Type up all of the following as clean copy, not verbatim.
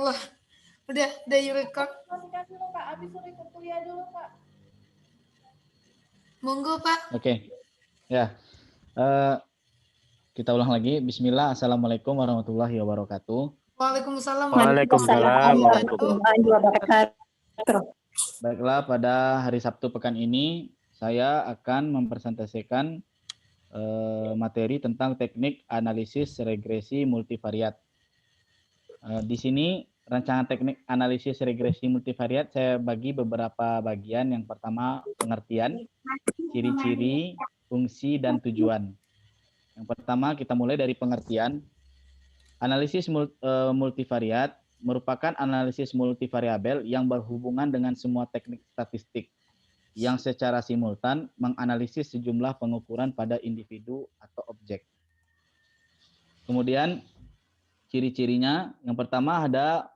Allah, udah you record. Kasih dulu Kak, habis ikut kuliah dulu Kak. Monggo Pak. Oke, ya. Kita ulang lagi. Bismillah, Assalamualaikum warahmatullahi wabarakatuh. Waalaikumsalam warahmatullahi wabarakatuh. Baiklah, pada hari Sabtu pekan ini saya akan mempresentasikan materi tentang teknik analisis regresi multivariat. Di sini rancangan teknik analisis regresi multivariat saya bagi beberapa bagian. Yang pertama pengertian, ciri-ciri, fungsi, dan tujuan. Yang pertama kita mulai dari pengertian. Analisis multivariat merupakan analisis multivariabel yang berhubungan dengan semua teknik statistik yang secara simultan menganalisis sejumlah pengukuran pada individu atau objek. Kemudian ciri-cirinya, yang pertama ada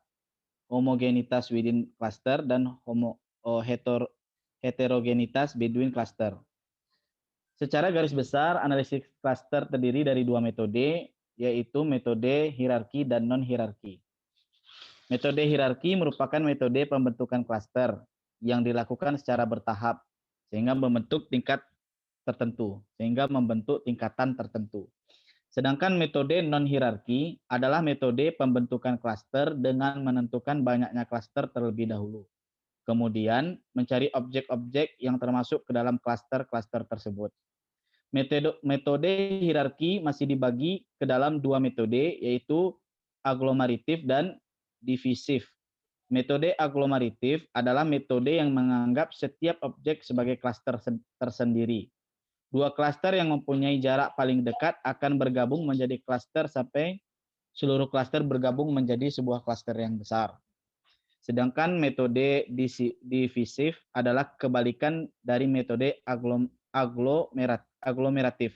homogenitas within cluster dan heterogenitas between cluster. Secara garis besar, analisis cluster terdiri dari dua metode, yaitu metode hierarki dan non-hierarki. Metode hierarki merupakan metode pembentukan cluster yang dilakukan secara bertahap, sehingga membentuk tingkatan tertentu. Sedangkan metode non-hierarki adalah metode pembentukan cluster dengan menentukan banyaknya cluster terlebih dahulu. Kemudian mencari objek-objek yang termasuk ke dalam cluster-cluster tersebut. Metode hierarki masih dibagi ke dalam dua metode, yaitu aglomeratif dan divisif. Metode aglomeratif adalah metode yang menganggap setiap objek sebagai cluster tersendiri. Dua cluster yang mempunyai jarak paling dekat akan bergabung menjadi cluster sampai seluruh cluster bergabung menjadi sebuah cluster yang besar. Sedangkan metode divisif adalah kebalikan dari metode aglomeratif,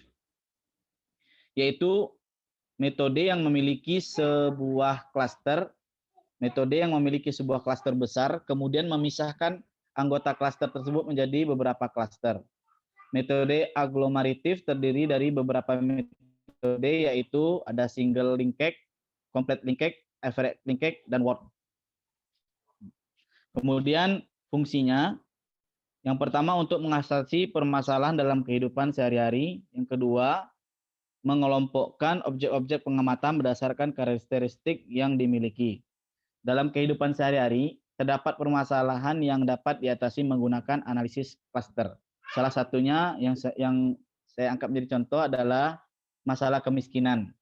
yaitu metode yang memiliki sebuah cluster besar, kemudian memisahkan anggota cluster tersebut menjadi beberapa cluster. Metode aglomeratif terdiri dari beberapa metode, yaitu ada single linkage, complete linkage, average linkage, dan word. Kemudian fungsinya, yang pertama untuk mengatasi permasalahan dalam kehidupan sehari-hari. Yang kedua, mengelompokkan objek-objek pengamatan berdasarkan karakteristik yang dimiliki. Dalam kehidupan sehari-hari, terdapat permasalahan yang dapat diatasi menggunakan analisis cluster. Salah satunya yang saya angkat menjadi contoh adalah masalah kemiskinan.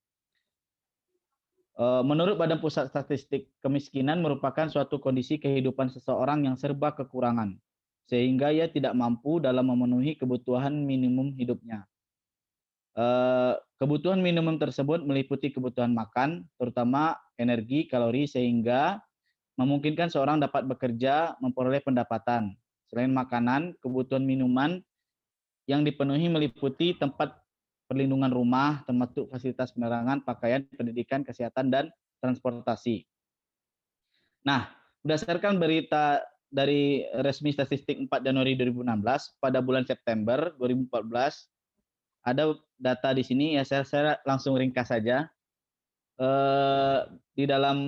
Menurut Badan Pusat Statistik, kemiskinan merupakan suatu kondisi kehidupan seseorang yang serba kekurangan, sehingga ia tidak mampu dalam memenuhi kebutuhan minimum hidupnya. Kebutuhan minimum tersebut meliputi kebutuhan makan, terutama energi, kalori, sehingga memungkinkan seorang dapat bekerja, memperoleh pendapatan. Selain makanan, kebutuhan minuman yang dipenuhi meliputi tempat perlindungan rumah, termasuk fasilitas penerangan, pakaian, pendidikan, kesehatan, dan transportasi. Nah, berdasarkan berita dari resmi statistik 4 Januari 2016, pada bulan September 2014, ada data di sini, ya saya langsung ringkas saja. Di dalam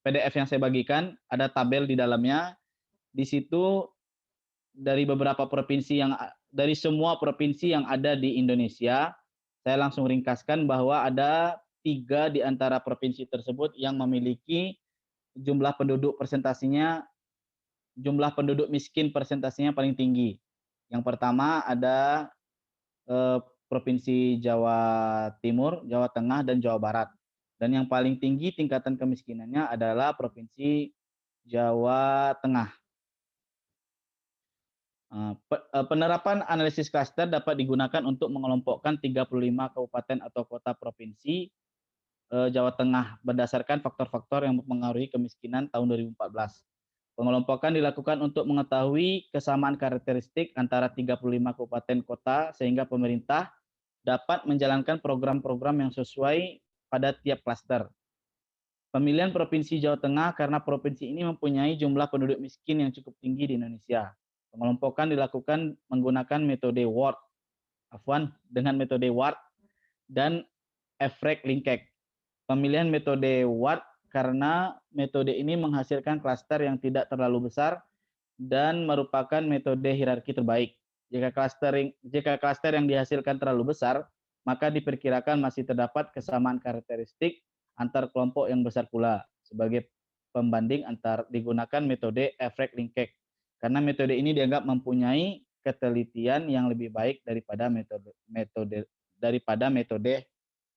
PDF yang saya bagikan, ada tabel di dalamnya. Di situ dari beberapa provinsi dari semua provinsi yang ada di Indonesia, saya langsung ringkaskan bahwa ada 3 di antara provinsi tersebut yang memiliki jumlah penduduk miskin persentasinya paling tinggi. Yang pertama ada Provinsi Jawa Timur, Jawa Tengah, dan Jawa Barat. Dan yang paling tinggi tingkatan kemiskinannya adalah Provinsi Jawa Tengah. Penerapan analisis klaster dapat digunakan untuk mengelompokkan 35 kabupaten atau kota provinsi Jawa Tengah berdasarkan faktor-faktor yang mempengaruhi kemiskinan tahun 2014. Pengelompokan dilakukan untuk mengetahui kesamaan karakteristik antara 35 kabupaten kota sehingga pemerintah dapat menjalankan program-program yang sesuai pada tiap klaster. Pemilihan Provinsi Jawa Tengah karena provinsi ini mempunyai jumlah penduduk miskin yang cukup tinggi di Indonesia. Pengelompokan dilakukan menggunakan metode WORD, dan average linkage. Pemilihan metode WORD karena metode ini menghasilkan klaster yang tidak terlalu besar dan merupakan metode hierarki terbaik. Jika klaster yang dihasilkan terlalu besar, maka diperkirakan masih terdapat kesamaan karakteristik antar kelompok yang besar pula. Sebagai pembanding digunakan metode Everett-Linkage karena metode ini dianggap mempunyai ketelitian yang lebih baik daripada metode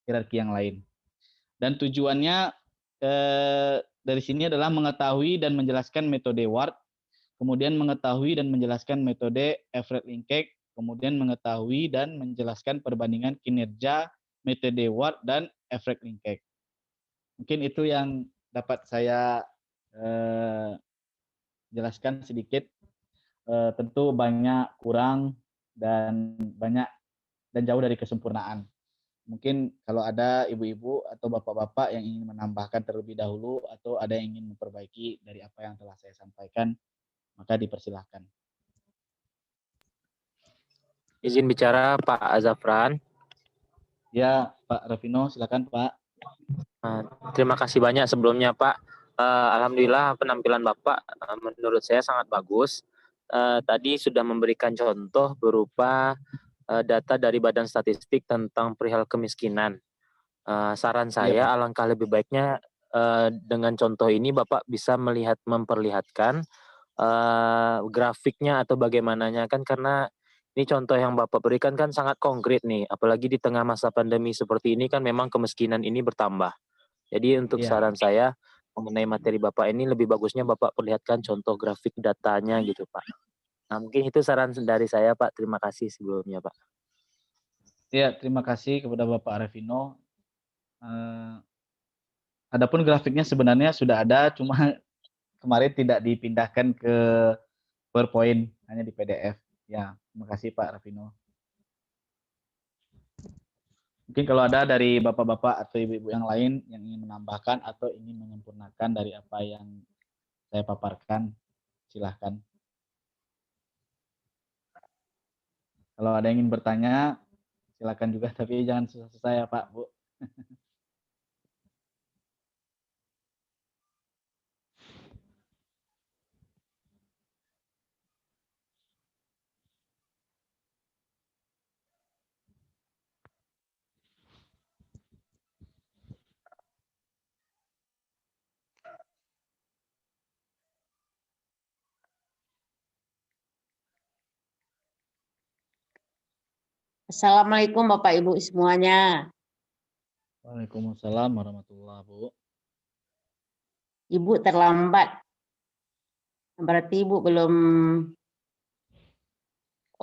hierarki yang lain. Dan tujuannya dari sini adalah mengetahui dan menjelaskan metode Ward, kemudian mengetahui dan menjelaskan metode Everett-Linkage, kemudian mengetahui dan menjelaskan perbandingan kinerja metode Ward dan Everett-Linkage. Mungkin itu yang dapat saya jelaskan sedikit. Tentu banyak kurang dan jauh dari kesempurnaan. Mungkin kalau ada ibu-ibu atau bapak-bapak yang ingin menambahkan terlebih dahulu atau ada yang ingin memperbaiki dari apa yang telah saya sampaikan, maka dipersilahkan. Izin bicara Pak Azafran. Ya, Pak Rafino, silakan Pak. Terima kasih banyak sebelumnya Pak. Alhamdulillah penampilan Bapak menurut saya sangat bagus. Tadi sudah memberikan contoh berupa data dari Badan Statistik tentang perihal kemiskinan. Saran saya alangkah lebih baiknya dengan contoh ini Bapak bisa memperlihatkan grafiknya atau bagaimananya kan, karena ini contoh yang Bapak berikan kan sangat konkret nih, apalagi di tengah masa pandemi seperti ini kan memang kemiskinan ini bertambah. Jadi untuk saran saya mengenai materi Bapak ini lebih bagusnya Bapak perlihatkan contoh grafik datanya gitu Pak. Nah mungkin itu saran dari saya Pak, terima kasih sebelumnya Pak. Ya, terima kasih kepada Bapak Rafino. Adapun grafiknya sebenarnya sudah ada, cuma kemarin tidak dipindahkan ke PowerPoint, hanya di PDF. Ya, terima kasih Pak Rafino. Mungkin kalau ada dari bapak-bapak atau ibu-ibu yang lain yang ingin menambahkan atau ingin menyempurnakan dari apa yang saya paparkan, silahkan. Kalau ada yang ingin bertanya, silakan juga, tapi jangan susah-susah ya Pak, Bu. Assalamualaikum Bapak Ibu semuanya. Waalaikumsalam warahmatullahi wabarakatuh. Ibu terlambat. Berarti Ibu belum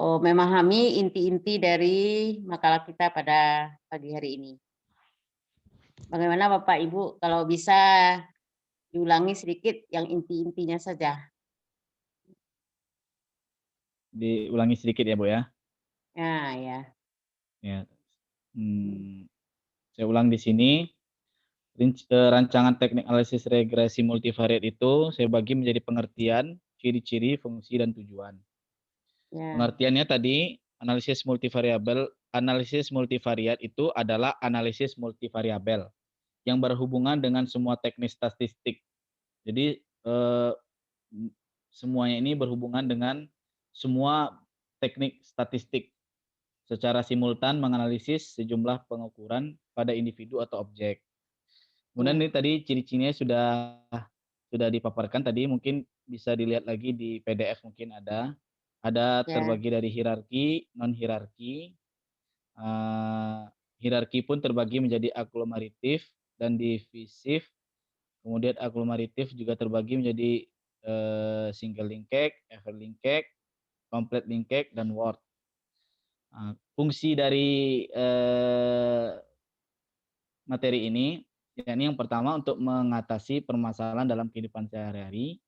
memahami inti-inti dari makalah kita pada pagi hari ini. Bagaimana Bapak Ibu kalau bisa diulangi sedikit yang inti-intinya saja. Diulangi sedikit ya Bu ya. Nah, ya. Ya. Saya ulang di sini. Rancangan teknik analisis regresi multivariat itu saya bagi menjadi pengertian, ciri-ciri, fungsi, dan tujuan. Ya. Pengertiannya tadi, analisis multivariat itu adalah analisis multivariabel yang berhubungan dengan semua teknik statistik. Jadi semuanya ini berhubungan dengan semua teknik statistik secara simultan menganalisis sejumlah pengukuran pada individu atau objek. Kemudian ini tadi ciri-cirinya sudah dipaparkan tadi, mungkin bisa dilihat lagi di PDF, mungkin ada terbagi dari hierarki, non hierarki. Hierarki pun terbagi menjadi aglomeratif dan divisif. Kemudian aglomeratif juga terbagi menjadi single linkage, Everett-Linkage, complete linkage, dan Ward. Fungsi dari materi ini, yakni yang pertama untuk mengatasi permasalahan dalam kehidupan sehari-hari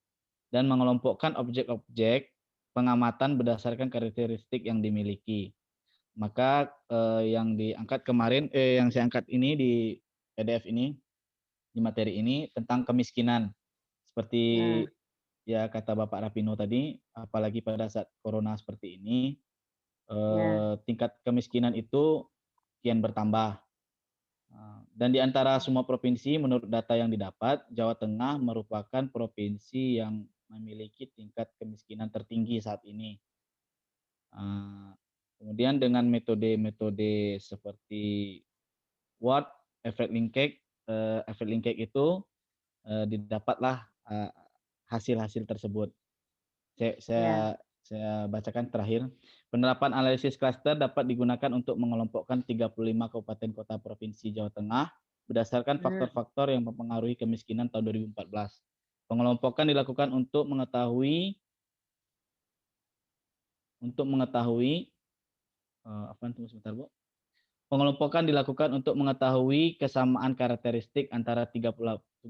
dan mengelompokkan objek-objek pengamatan berdasarkan karakteristik yang dimiliki. Maka yang diangkat kemarin, yang saya angkat ini di PDF ini, di materi ini tentang kemiskinan. Seperti ya kata Bapak Rapino tadi, apalagi pada saat corona seperti ini, tingkat kemiskinan itu kian bertambah. Dan di antara semua provinsi, menurut data yang didapat, Jawa Tengah merupakan provinsi yang memiliki tingkat kemiskinan tertinggi saat ini. Kemudian dengan metode-metode seperti WORD, efek linkage itu didapatlah hasil-hasil tersebut. Saya bacakan terakhir. Penerapan analisis klaster dapat digunakan untuk mengelompokkan 35 kabupaten kota provinsi Jawa Tengah berdasarkan faktor-faktor yang mempengaruhi kemiskinan tahun 2014. Pengelompokan dilakukan untuk mengetahui Pengelompokan dilakukan untuk mengetahui kesamaan karakteristik antara 35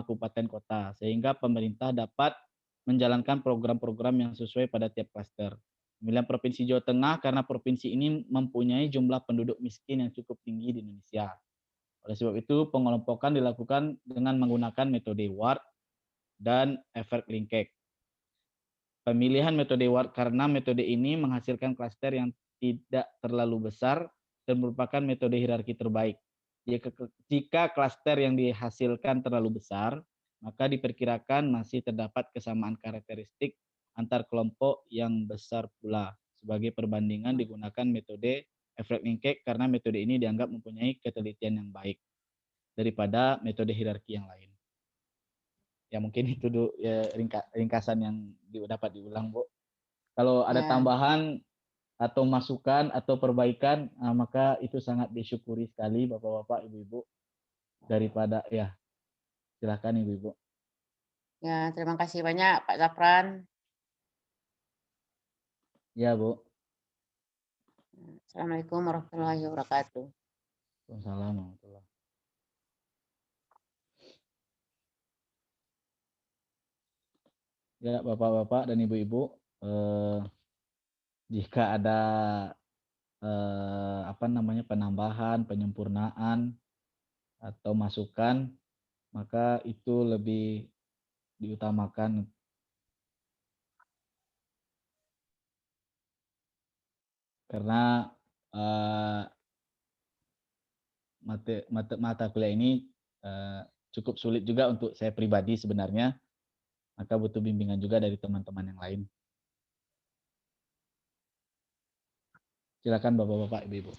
kabupaten kota, sehingga pemerintah dapat menjalankan program-program yang sesuai pada tiap klaster. Pemilihan Provinsi Jawa Tengah karena provinsi ini mempunyai jumlah penduduk miskin yang cukup tinggi di Indonesia. Oleh sebab itu, pengelompokan dilakukan dengan menggunakan metode WORD dan efek linkage. Pemilihan metode WORD karena metode ini menghasilkan klaster yang tidak terlalu besar dan merupakan metode hierarki terbaik. Jika klaster yang dihasilkan terlalu besar, maka diperkirakan masih terdapat kesamaan karakteristik antar kelompok yang besar pula. Sebagai perbandingan digunakan metode efek linkage karena metode ini dianggap mempunyai ketelitian yang baik daripada metode hierarki yang lain. Ya mungkin itu ya, ringkasan yang dapat diulang, Bu. Kalau ada tambahan atau masukan atau perbaikan, maka itu sangat disyukuri sekali Bapak-bapak, Ibu-ibu. Daripada ya, silakan Ibu-ibu. Ya, terima kasih banyak Pak Zafran. Ya, Bu. Assalamualaikum warahmatullahi wabarakatuh. Waalaikumsalam warahmatullahi. Ya, Bapak-bapak dan Ibu-ibu, jika ada penambahan, penyempurnaan atau masukan, maka itu lebih diutamakan. Karena mata kuliah ini cukup sulit juga untuk saya pribadi sebenarnya, maka butuh bimbingan juga dari teman-teman yang lain. Silakan Bapak-bapak, Ibu-ibu.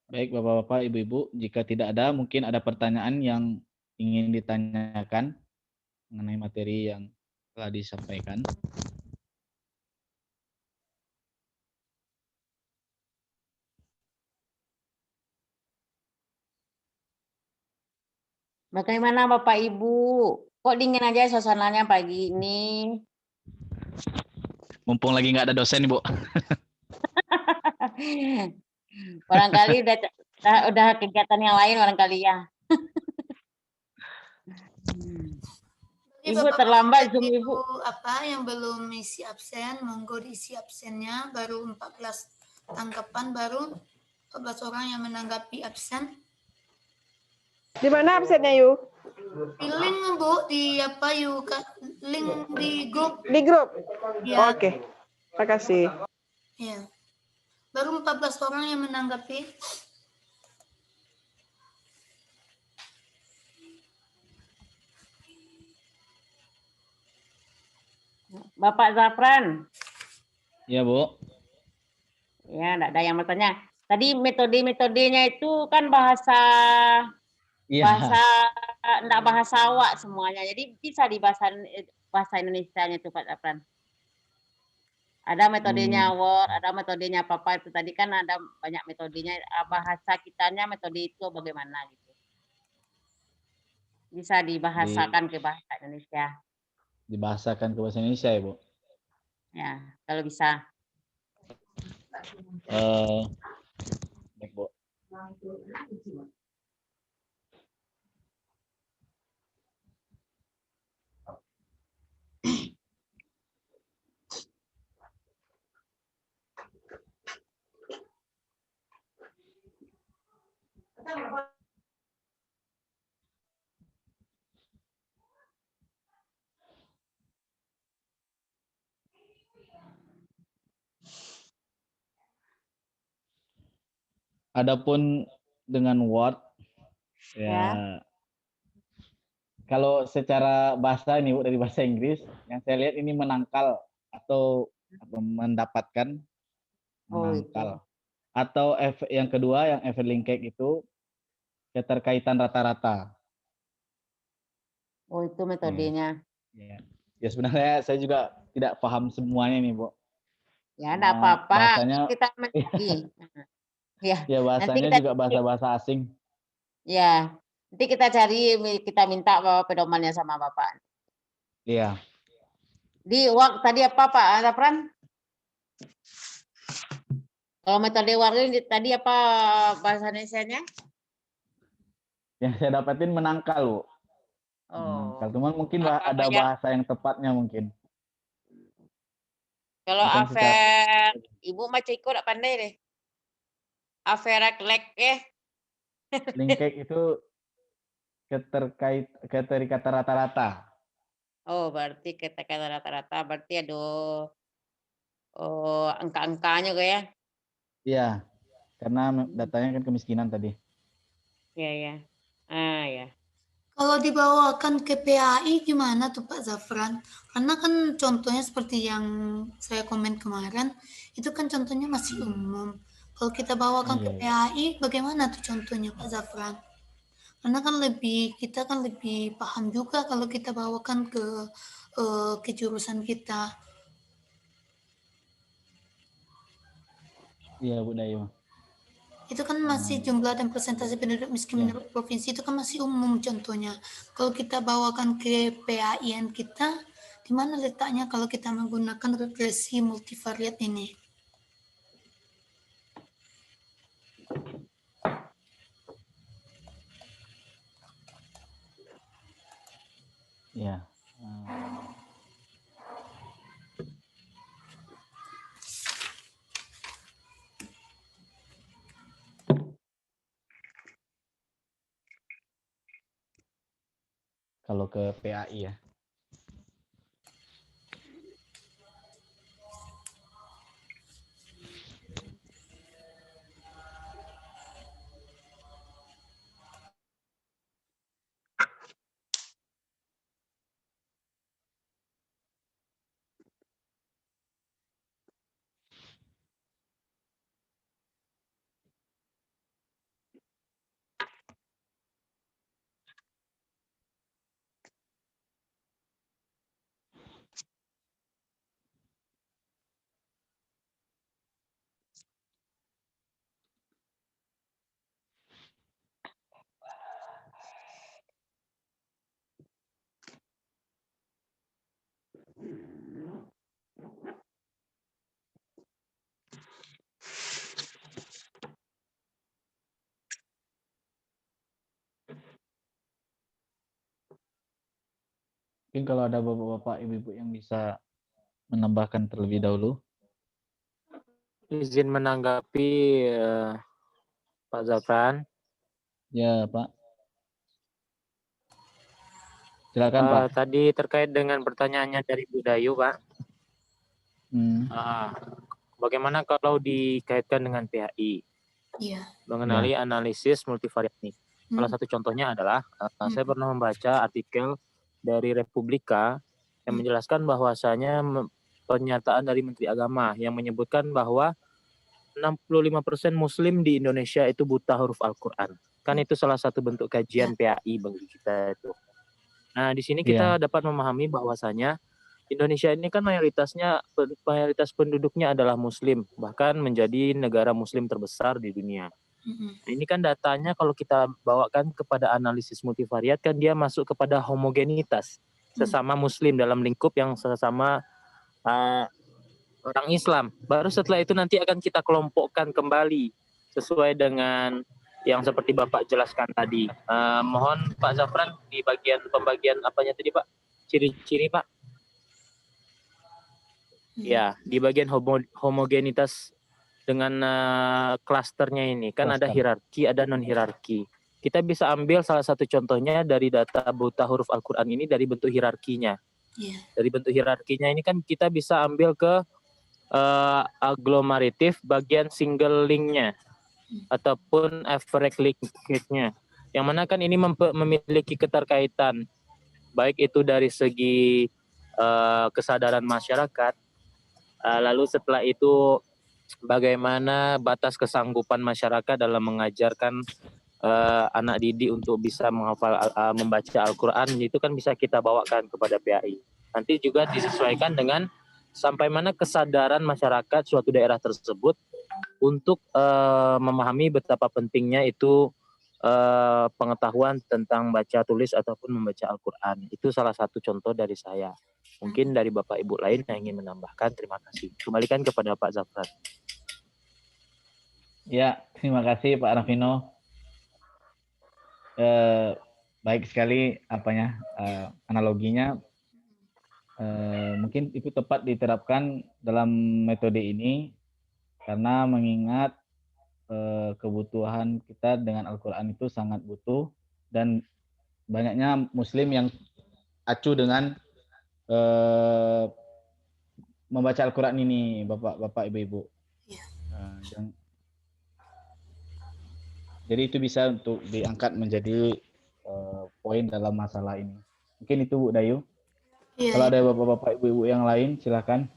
Baik Bapak-bapak, Ibu-ibu, jika tidak ada, mungkin ada pertanyaan yang ingin ditanyakan mengenai materi yang telah disampaikan. Bagaimana Bapak Ibu? Kok dingin aja suasananya pagi ini? Mumpung lagi nggak ada dosen, Ibu. Barangkali udah kegiatan yang lain barangkali ya. Ibu terlambat Zoom Ibu. Apa yang belum isi absen, monggo diisi absennya. Baru 14 tanggapan, baru 14 orang yang menanggapi absen. Di mana absennya Yu? Di link Bu, di apa Yu? Link di grup. Di grup. Ya. Oke. Makasih. Ya. Baru 14 orang yang menanggapi. Bapak Zafran. Ya, Bu. Ya, enggak ada yang bertanya. Tadi metodenya itu kan bahasa enggak bahasa awak semuanya. Jadi bisa di bahasa Indonesianya itu Pak Zafran. Ada metodenya WORD, ada metodenya apa itu tadi kan ada banyak metodenya. Bahasa kitanya metode itu bagaimana gitu. Bisa dibahasakan ke bahasa Indonesia. Dibahasakan ke bahasa Indonesia ya, Bu? Ya, kalau bisa. Baik, Bu. Adapun dengan Word, ya, kalau secara bahasa ini Bu, dari bahasa Inggris, yang saya lihat ini menangkal atau mendapatkan, Oh, itu. menangkal. Atau yang kedua, yang efek linkage itu keterkaitan rata-rata. Oh, itu metodenya. Ya sebenarnya saya juga tidak paham semuanya nih Bu. Ya, enggak apa-apa. Bahasanya, Kita mengerti. Ya, ya nanti bahasanya kita juga bahasa-bahasa asing. ya, nanti kita cari, kita minta pedomannya sama Bapak. Iya. Di Word tadi apa Pak Zafran? Kalau metode Word ini tadi apa bahasa Indonesianya? Yang saya dapatin menangkal Bu. Menangkal. Cuman mungkin ada bahasa yang tepatnya mungkin. Kalau Bukan afer, Ibu mah Ciko enggak pandai deh. Aferak-lek linkage itu keterikatan rata-rata. Oh, berarti kata-kata rata-rata berarti ada angka-angkanya kok ya? Iya, karena datanya kan kemiskinan tadi. Iya, ya. Ah, ya. Kalau dibawakan ke PAI gimana tuh Pak Zafran? Karena kan contohnya seperti yang saya komen kemarin, itu kan contohnya masih umum. Kalau kita bawakan ke PAI, bagaimana tuh contohnya Pak Zafran? Karena kan kita kan lebih paham juga kalau kita bawakan ke jurusan kita. Iya Bu Dayu. Itu kan masih jumlah dan persentase penduduk miskin menurut provinsi itu kan masih umum contohnya. Kalau kita bawakan ke PAIN kita, di mana letaknya kalau kita menggunakan regresi multivariat ini? Iya. Kalau ke PAI ya. Mungkin kalau ada bapak-bapak, ibu-ibu yang bisa menambahkan terlebih dahulu. Izin menanggapi Pak Zafran. Ya Pak. Silakan Pak. Tadi terkait dengan pertanyaannya dari Bu Dayu Pak. Bagaimana kalau dikaitkan dengan PHI? Iya. Mengenali analisis multivariat ini. Salah satu contohnya adalah saya pernah membaca artikel dari Republika yang menjelaskan bahwasanya pernyataan dari Menteri Agama yang menyebutkan bahwa 65% Muslim di Indonesia itu buta huruf Al-Quran. Kan itu salah satu bentuk kajian PAI bagi kita itu. Nah, di sini kita dapat memahami bahwasanya Indonesia ini kan mayoritas penduduknya adalah Muslim, bahkan menjadi negara Muslim terbesar di dunia. Nah, ini kan datanya kalau kita bawakan kepada analisis multivariat kan dia masuk kepada homogenitas sesama Muslim dalam lingkup yang sesama orang Islam. Baru setelah itu nanti akan kita kelompokkan kembali sesuai dengan yang seperti Bapak jelaskan tadi. Mohon Pak Zafran di pembagian apanya tadi Pak? Ciri-ciri Pak? Ya, di bagian homogenitas dengan klasternya ini kan ada hierarki, ada non hierarki. Kita bisa ambil salah satu contohnya dari data buta huruf Al-Quran ini dari bentuk hierarkinya. Dari bentuk hierarkinya ini kan kita bisa ambil ke aglomeratif bagian single linknya. ataupun efek linkage-nya. Yang mana kan ini memiliki keterkaitan, baik itu dari segi kesadaran masyarakat, lalu setelah itu bagaimana batas kesanggupan masyarakat dalam mengajarkan anak didik untuk bisa menghafal membaca Al-Quran, itu kan bisa kita bawakan kepada PAI. Nanti juga disesuaikan dengan sampai mana kesadaran masyarakat suatu daerah tersebut untuk memahami betapa pentingnya itu pengetahuan tentang baca tulis ataupun membaca Al-Quran. Itu salah satu contoh dari saya. Mungkin dari Bapak Ibu lain yang ingin menambahkan, terima kasih. Kembalikan kepada Pak Zafran. Ya, terima kasih Pak Rafino. Baik sekali analoginya. Mungkin itu tepat diterapkan dalam metode ini karena mengingat kebutuhan kita dengan Al-Quran itu sangat butuh dan banyaknya Muslim yang acuh dengan membaca Al-Quran ini, Bapak, Ibu-Ibu. Ya. Jadi itu bisa untuk diangkat menjadi poin dalam masalah ini. Mungkin itu Bu Dayu. Iya, Kalau ada Bapak, Ibu-Ibu yang lain, silakan.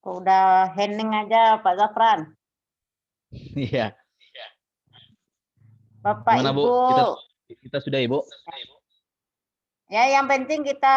Udah hening aja Pak Zafran. Iya. Bapak Gimana, Ibu. Bu? Kita sudah, Ibu? Ya, yang penting kita